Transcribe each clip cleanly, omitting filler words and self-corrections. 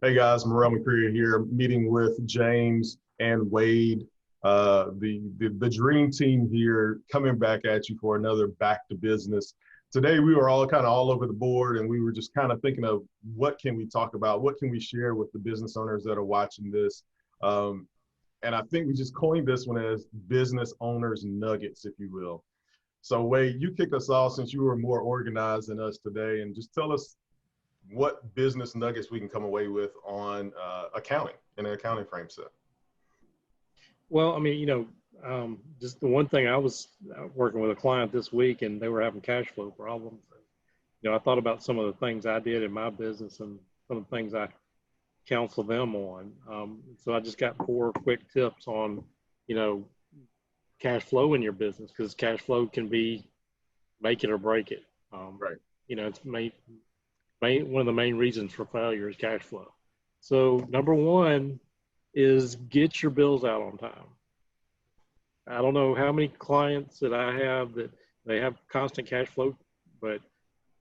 Hey guys, Morrelle McCrary here, meeting with James and Wade, the dream team here, coming back at you for another back to business. Today we were all kind of all over the board, and we were just kind of thinking of what can we talk about, what can we share with the business owners that are watching this, and I think we just coined this one as business owners nuggets, if you will. So Wade, you kick us off since you were more organized than us today, and just tell us what business nuggets we can come away with on accounting in an accounting frame set. Well, I mean, just the one thing I was working with a client this week and they were having cash flow problems. I thought about some of the things I did in my business and some of the things I counsel them on. So I just got 4 quick tips on, you know, cash flow in your business because cash flow can be make it or break it. Right. It's one of the main reasons for failure is cash flow. So number one is get your bills out on time. I don't know how many clients that I have that they have constant cash flow, but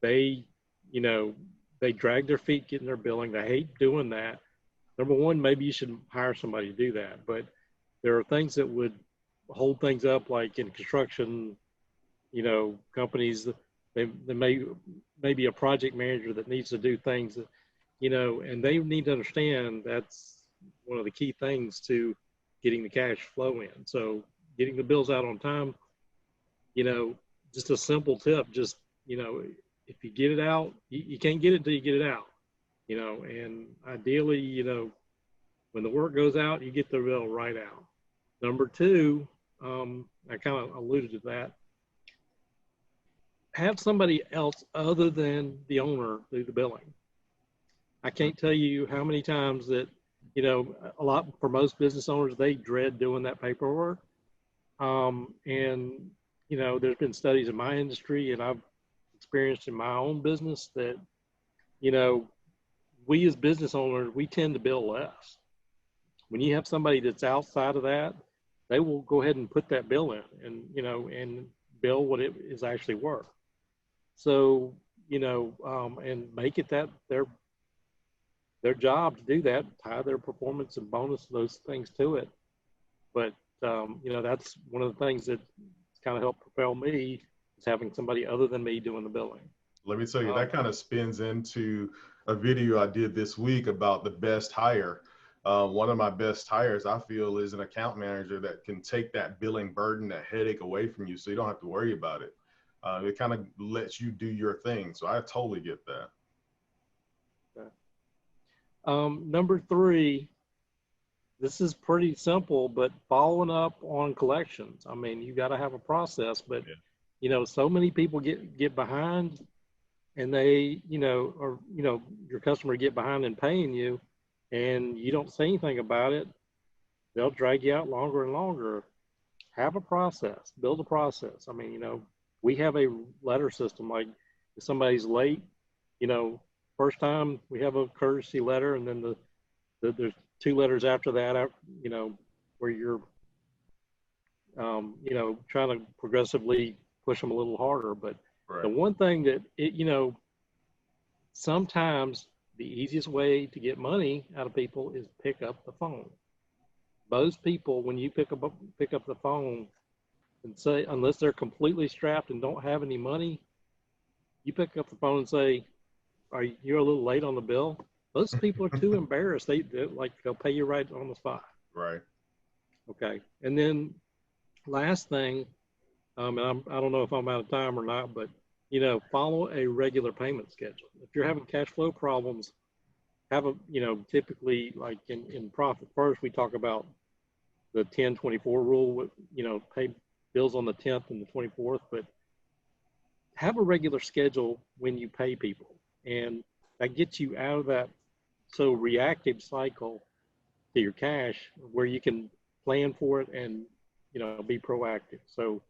they, they drag their feet getting their billing. They hate doing that. Number one, maybe you should hire somebody to do that. But there are things that would hold things up, like in construction, companies, they may be a project manager that needs to do things that, and they need to understand that's one of the key things to getting the cash flow in. So getting the bills out on time, just a simple tip, just, if you get it out, you can't get it until you get it out, and ideally, when the work goes out, you get the bill right out. Number two, I kind of alluded to that. Have somebody else other than the owner do the billing. I can't tell you how many times that, a lot for most business owners, they dread doing that paperwork. And, there's been studies in my industry and I've experienced in my own business that, we as business owners, we tend to bill less. When you have somebody that's outside of that, they will go ahead and put that bill in and, and bill what it is actually worth. So, and make it that their job to do that, tie their performance and bonus, those things to it. But, that's one of the things that kind of helped propel me is having somebody other than me doing the billing. Let me tell you, that kind of spins into a video I did this week about the best hire. One of my best hires, I feel, is an account manager that can take that billing burden, that headache away from you so you don't have to worry about it. It kind of lets you do your thing. So I totally get that. Okay. Number 3, this is pretty simple, but following up on collections. I mean, you got to have a process, but so many people get behind and they, or, your customer get behind in paying you and you don't say anything about it. They'll drag you out longer and longer. Have a process, build a process. I mean, we have a letter system. Like if somebody's late, first time we have a courtesy letter, and then there's 2 letters after that, where you're, trying to progressively push them a little harder. But Right. The one thing that sometimes the easiest way to get money out of people is pick up the phone. Most people, when you pick up the phone and say, unless they're completely strapped and don't have any money, you pick up the phone and say, you're a little late on the bill. Most people are too embarrassed. They'll pay you right on the spot. Right. Okay. And then last thing, and I don't know if I'm out of time or not, but, follow a regular payment schedule. If you're having cash flow problems, typically like in Profit First, we talk about the 10-24 rule with, pay bills on the 10th and the 24th, but have a regular schedule when you pay people. And that gets you out of that reactive cycle to your cash where you can plan for it and, be proactive. So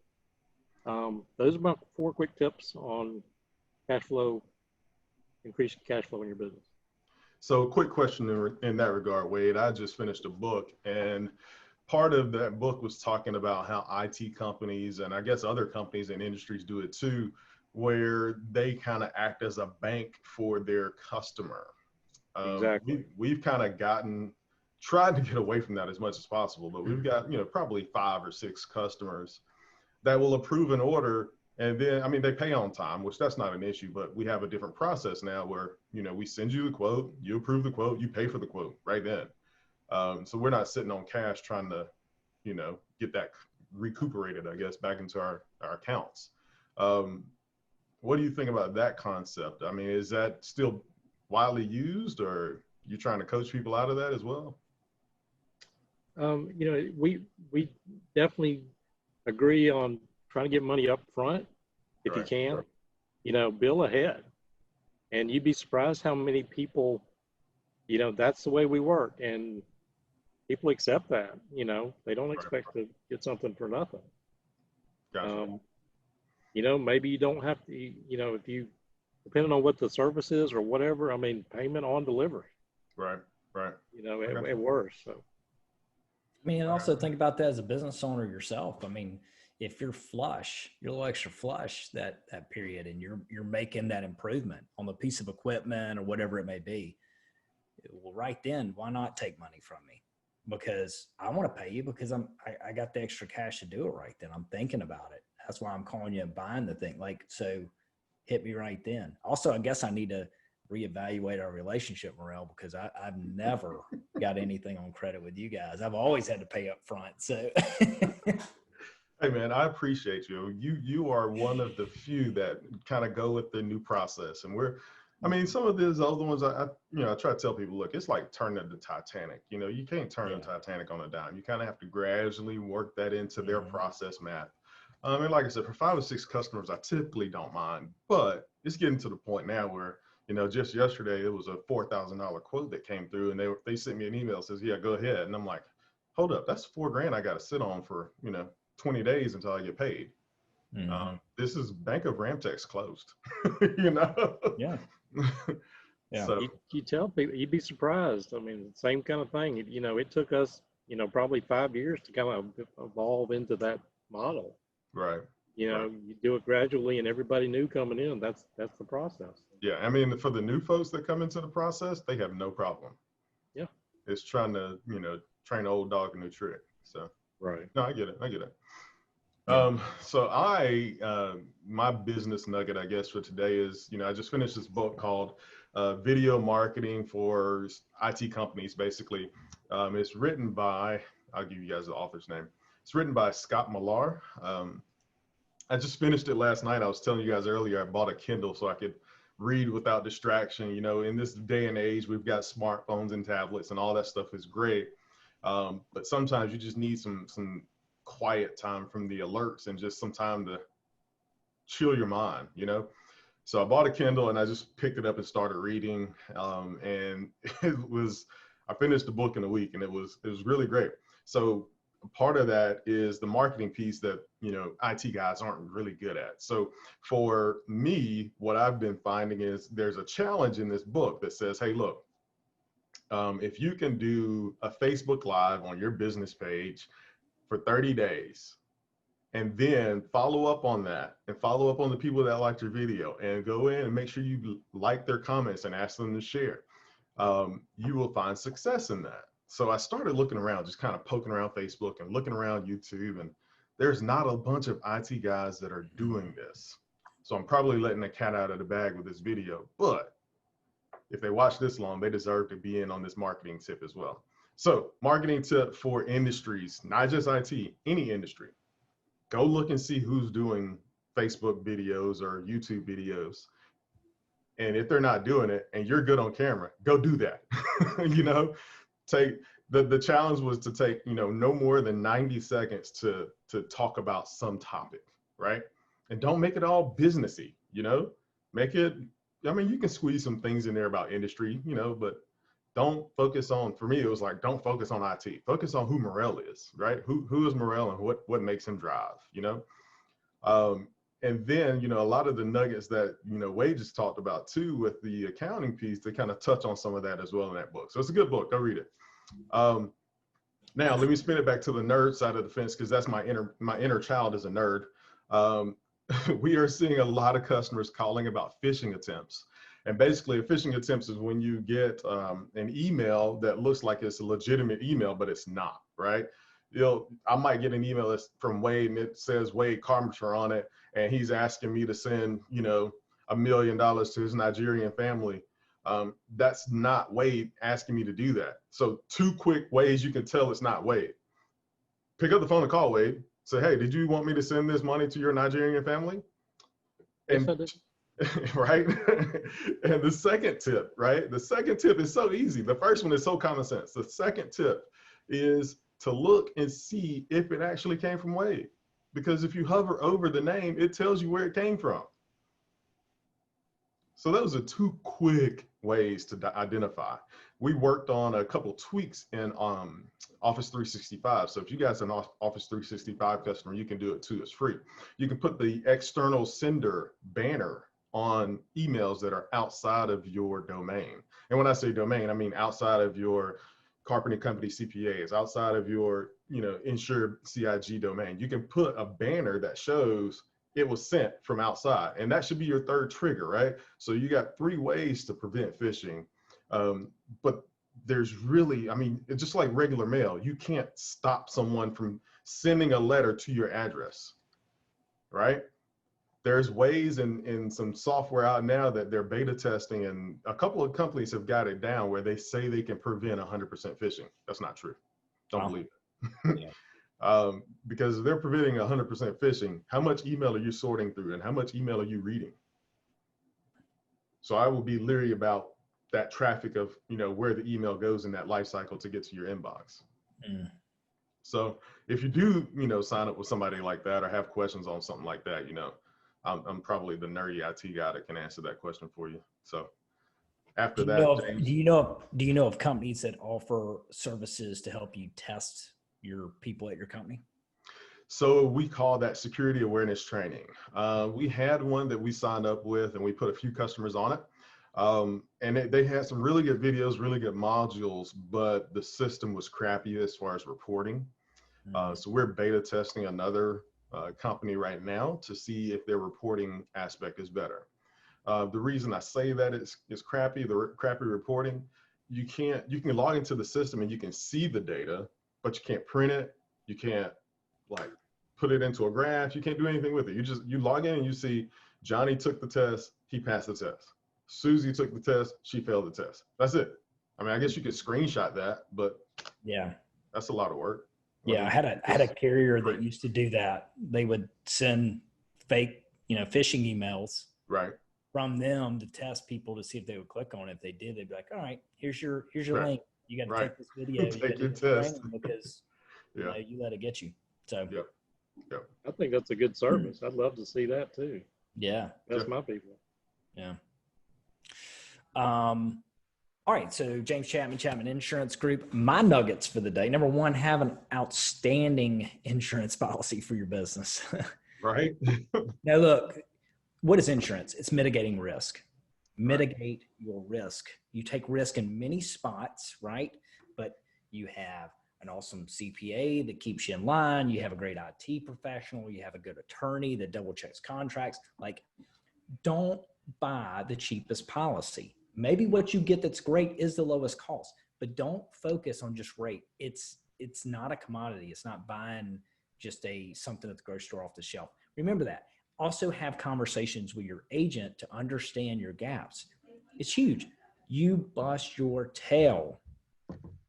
those are my 4 quick tips on cash flow, increasing cash flow in your business. So quick question in that regard, Wade. I just finished a book, and part of that book was talking about how IT companies, and I guess other companies and industries do it too, where they kind of act as a bank for their customer. Exactly. We've kind of tried to get away from that as much as possible, but we've got, probably 5 or 6 customers that will approve an order. And then, I mean, they pay on time, which that's not an issue, but we have a different process now where, we send you the quote, you approve the quote, you pay for the quote right then. So we're not sitting on cash trying to, get that recuperated, I guess, back into our accounts. What do you think about that concept? I mean, is that still widely used, or you trying to coach people out of that as well? We definitely agree on trying to get money up front if you can. Bill ahead, and you'd be surprised how many people, that's the way we work, and people accept that. They don't expect to get something for nothing. Gotcha. Maybe you don't have to, if you, depending on what the service is or whatever, I mean, payment on delivery. Right. It works. So. I mean, and also think about that as a business owner yourself. I mean, if you're flush, you're a little extra flush that period, and you're making that improvement on the piece of equipment or whatever it may be, well, right then, why not take money from me? Because I want to pay you, because I got the extra cash to do it right then. I'm thinking about it. That's why I'm calling you and buying the thing. So hit me right then. Also, I guess I need to reevaluate our relationship, Morrelle, because I've never got anything on credit with you guys. I've always had to pay up front. So hey man, I appreciate you. You are one of the few that kind of go with the new process. And some of these other ones, I try to tell people, look, it's like turning the Titanic. You can't turn the Titanic on a dime. You kind of have to gradually work that into their process math. And like I said, for 5 or 6 customers, I typically don't mind, but it's getting to the point now where, just yesterday, it was a $4,000 quote that came through, and they sent me an email that says, yeah, go ahead. And I'm like, hold up, that's $4,000 I got to sit on for, 20 days until I get paid. This is Bank of Ramtech's closed, Yeah. Yeah. So, you tell people, you'd be surprised. I mean, same kind of thing. It took us, probably 5 years to kind of evolve into that model. Right. You do it gradually, and everybody new coming in, that's the process. Yeah. I mean, for the new folks that come into the process, they have no problem. Yeah. It's trying to, train an old dog a new trick. So, right. No, I get it. Yeah. So my business nugget, I guess, for today is, I just finished this book called Video Marketing for IT Companies, basically. It's written by, I'll give you guys the author's name. It's written by Scott Millar. I just finished it last night. I was telling you guys earlier, I bought a Kindle so I could read without distraction. In this day and age, we've got smartphones and tablets, and all that stuff is great. But sometimes you just need some quiet time from the alerts and just some time to chill your mind, So I bought a Kindle and I just picked it up and started reading. And I finished the book in a week, and it was really great. So part of that is the marketing piece that, IT guys aren't really good at. So for me, what I've been finding is there's a challenge in this book that says, hey, look, if you can do a Facebook Live on your business page for 30 days, and then follow up on that and follow up on the people that liked your video, and go in and make sure you like their comments and ask them to share, you will find success in that. So I started looking around, just kind of poking around Facebook and looking around YouTube, and there's not a bunch of IT guys that are doing this. So I'm probably letting the cat out of the bag with this video, but if they watch this long, they deserve to be in on this marketing tip as well. So marketing tip for industries, not just IT, any industry. Go look and see who's doing Facebook videos or YouTube videos. And if they're not doing it and you're good on camera, go do that. Take the challenge was to take, no more than 90 seconds to talk about some topic, right? And don't make it all businessy, make it, you can squeeze some things in there about industry, but don't focus on, for me, it was like, don't focus on IT, focus on who Morrelle is, right? Who is Morrelle and what makes him drive, and then, a lot of the nuggets that, Wade just talked about too, with the accounting piece, to kind of touch on some of that as well in that book. So it's a good book, go read it. Now let me spin it back to the nerd side of the fence, because that's my inner child is a nerd. We are seeing a lot of customers calling about phishing attempts. And basically, a phishing attempt is when you get an email that looks like it's a legitimate email, but it's not, right? I might get an email that's from Wade and it says Wade Carpenter on it, and he's asking me to send, $1 million to his Nigerian family. That's not Wade asking me to do that. So 2 quick ways you can tell it's not Wade. Pick up the phone and call Wade. Say, hey, did you want me to send this money to your Nigerian family? And right? And the second tip, right? The second tip is so easy. The first one is so common sense. The second tip is to look and see if it actually came from Wade. Because if you hover over the name, it tells you where it came from. So those are 2 quick ways to identify. We worked on a couple tweaks in Office 365. So if you guys are an Office 365 customer, you can do it too. It's free. You can put the external sender banner on emails that are outside of your domain. And when I say domain, I mean outside of your Carpenter Company CPAs, outside of your insured CIG domain. You can put a banner that shows it was sent from outside, and that should be your 3rd trigger, right? So you got 3 ways to prevent phishing. But there's really, it's just like regular mail. You can't stop someone from sending a letter to your address, right? There's ways in some software out now that they're beta testing, and a couple of companies have got it down where they say they can prevent 100% phishing. That's not true. Don't believe it. Yeah. Because if they're preventing 100% phishing, how much email are you sorting through and how much email are you reading? So I will be leery about that traffic of, where the email goes in that life cycle to get to your inbox. So if you do, sign up with somebody like that or have questions on something like that, I'm probably the nerdy IT guy that can answer that question for you. So after that, James, do you know of companies that offer services to help you test your people at your company? So we call that security awareness training. We had one that we signed up with and we put a few customers on it. And they had some really good videos, really good modules, but the system was crappy as far as reporting. So we're beta testing another company right now to see if their reporting aspect is better. The reason I say that it's crappy, the crappy reporting, you can log into the system and you can see the data, but you can't print it. You can't put it into a graph. You can't do anything with it. You log in and you see Johnny took the test, he passed the test. Susie took the test, she failed the test. That's it. I guess you could screenshot that, but yeah, that's a lot of work. Yeah, I had a carrier that used to do that. They would send fake, phishing emails from them to test people to see if they would click on it. If they did, they'd be like, "All right, here's your link. You got to take this video. Take your test because you let it get you." So I think that's a good service. I'd love to see that too. Yeah, that's my people. Yeah. All right, so James Chapman Insurance Group, my nuggets for the day. Number 1, have an outstanding insurance policy for your business. Right. Now, look, what is insurance? It's mitigating risk. Mitigate your risk. You take risk in many spots, right? But you have an awesome CPA that keeps you in line. You have a great IT professional. You have a good attorney that double checks contracts. Don't buy the cheapest policy. Maybe what you get that's great is the lowest cost, but don't focus on just rate. It's not a commodity. It's not buying just something at the grocery store off the shelf. Remember that. Also have conversations with your agent to understand your gaps. It's huge. You bust your tail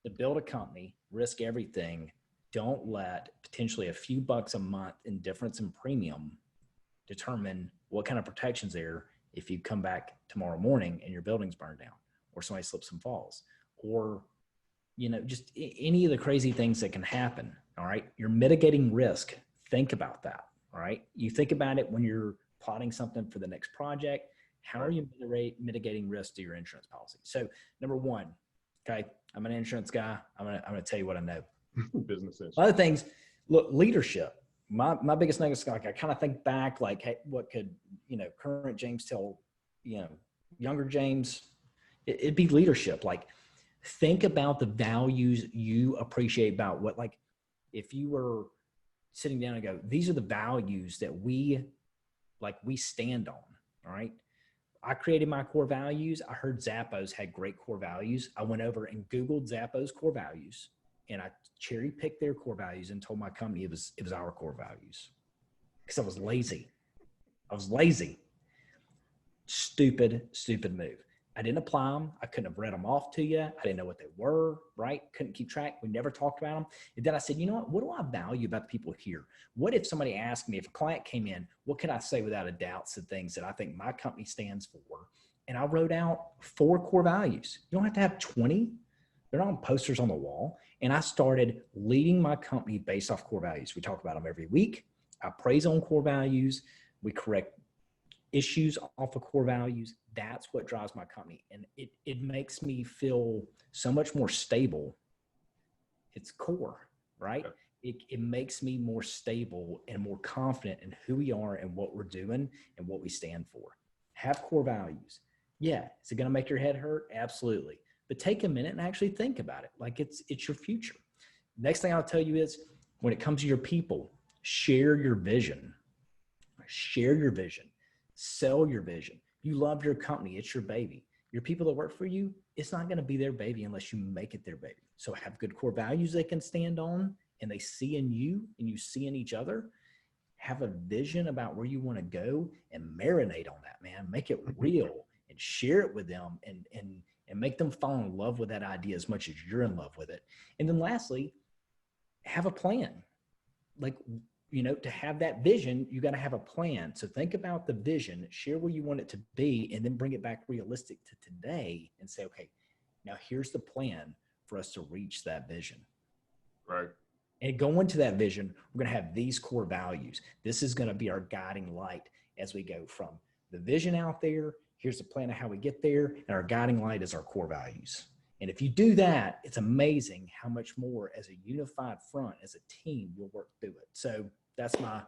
to build a company, risk everything. Don't let potentially a few bucks a month in difference in premium determine what kind of protection's there if you come back tomorrow morning and your building's burned down, or somebody slips and falls, or, just any of the crazy things that can happen. All right. You're mitigating risk. Think about that. All right. You think about it when you're plotting something for the next project. How are you mitigating risk to your insurance policy? So number 1, okay, I'm an insurance guy. I'm going to tell you what I know. Business insurance. Other things, look, leadership. My biggest thing is I kind of think back, hey, what could, current James tell, younger James? It'd be leadership. Think about the values you appreciate about what, if you were sitting down and go, these are the values that we stand on. All right. I created my core values. I heard Zappos had great core values. I went over and Googled Zappos core values, and I cherry picked their core values and told my company it was our core values, because I was lazy. Stupid move. I didn't apply them. I couldn't have read them off to you. I didn't know what they were, right? Couldn't keep track. We never talked about them. And then I said, you know what do I value about the people here? What if somebody asked me, if a client came in, what can I say without a doubt, some things that I think my company stands for? And I wrote out 4 core values. You don't have to have 20. They're not on posters on the wall. And I started leading my company based off core values. We talk about them every week. I praise on core values. We correct issues off of core values. That's what drives my company. And it makes me feel so much more stable. It's core, right? It makes me more stable and more confident in who we are and what we're doing and what we stand for. Have core values. Yeah. Is it going to make your head hurt? Absolutely. But take a minute and actually think about it. Like it's your future. Next thing I'll tell you is, when it comes to your people, share your vision. Share your vision. Sell your vision. You love your company. It's your baby. Your people that work for you, it's not going to be their baby unless you make it their baby. So have good core values they can stand on, and they see in you and you see in each other. Have a vision about where you want to go and marinate on that, man. Make it real and share it with them and make them fall in love with that idea as much as you're in love with it. And then lastly, have a plan. Like, to have that vision, you got to have a plan. So think about the vision, share where you want it to be, and then bring it back realistic to today and say, okay, now here's the plan for us to reach that vision. Right. And go into that vision, we're going to have these core values. This is going to be our guiding light as we go from the vision out there. Here's the plan of how we get there. And our guiding light is our core values. And if you do that, it's amazing how much more as a unified front, as a team, you'll work through it. So that's my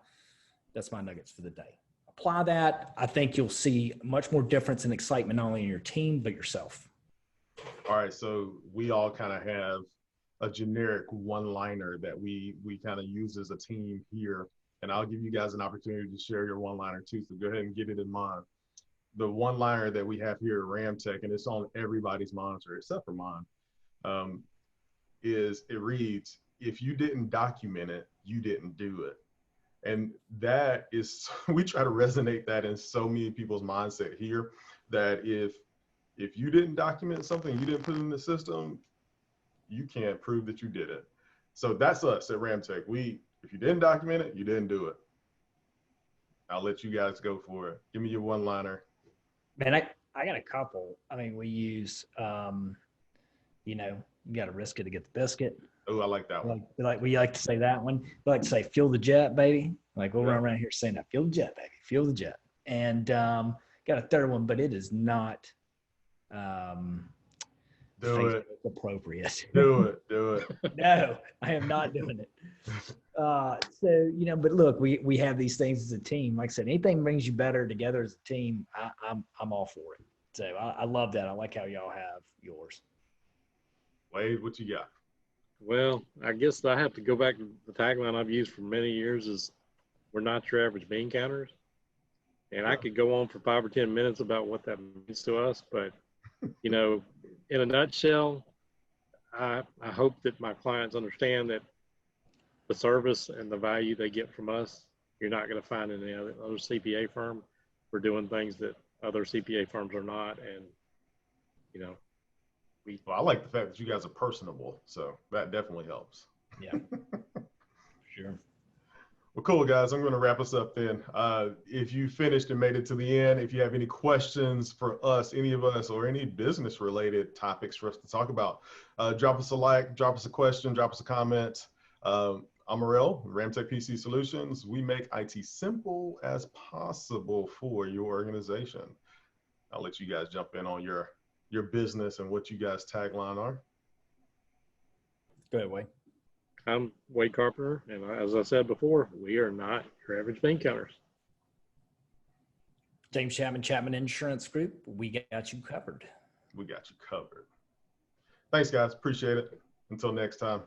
nuggets for the day. Apply that. I think you'll see much more difference and excitement, not only in your team, but yourself. All right. So we all kind of have a generic one-liner that we kind of use as a team here. And I'll give you guys an opportunity to share your one-liner too. So go ahead and get it in mind. The one-liner that we have here at Ramtech, and it's on everybody's monitor except for mine, it reads, if you didn't document it, you didn't do it. And that is, we try to resonate that in so many people's mindset here, that if you didn't document something, you didn't put it in the system, you can't prove that you did it. So that's us at Ramtech. If you didn't document it, you didn't do it. I'll let you guys go for it. Give me your one-liner. Man, I got a couple. I mean, we use, you got to risk it to get the biscuit. Oh, I like that one. We like to say that one. We like to say, fuel the jet, baby. Like we'll run around here saying that, fuel the jet, baby, fuel the jet. And got a third one, but it is not do it appropriate. Do it. No, I am not doing it. But look, we have these things as a team. Like I said, anything brings you better together as a team, I'm all for it. So I love that. I like how y'all have yours. Wade, what you got? Well, I guess I have to go back to the tagline I've used for many years is, we're not your average bean counters. And I could go on for 5 or 10 minutes about what that means to us, but in a nutshell, I hope that my clients understand that the service and the value they get from us, you're not going to find in any other CPA firm. We're doing things that other CPA firms are not. And, well, I like the fact that you guys are personable. So that definitely helps. Yeah, sure. Well, cool, guys. I'm going to wrap us up then. If you finished and made it to the end, if you have any questions for us, any of us, or any business-related topics for us to talk about, drop us a like, drop us a question, drop us a comment. I'm Morrelle, Ramtech PC Solutions. We make IT simple as possible for your organization. I'll let you guys jump in on your business and what you guys' tagline are. Go ahead, Wade. I'm Wade Carpenter, and as I said before, we are not your average bean counters. James Chapman, Chapman Insurance Group. We got you covered. We got you covered. Thanks, guys. Appreciate it. Until next time.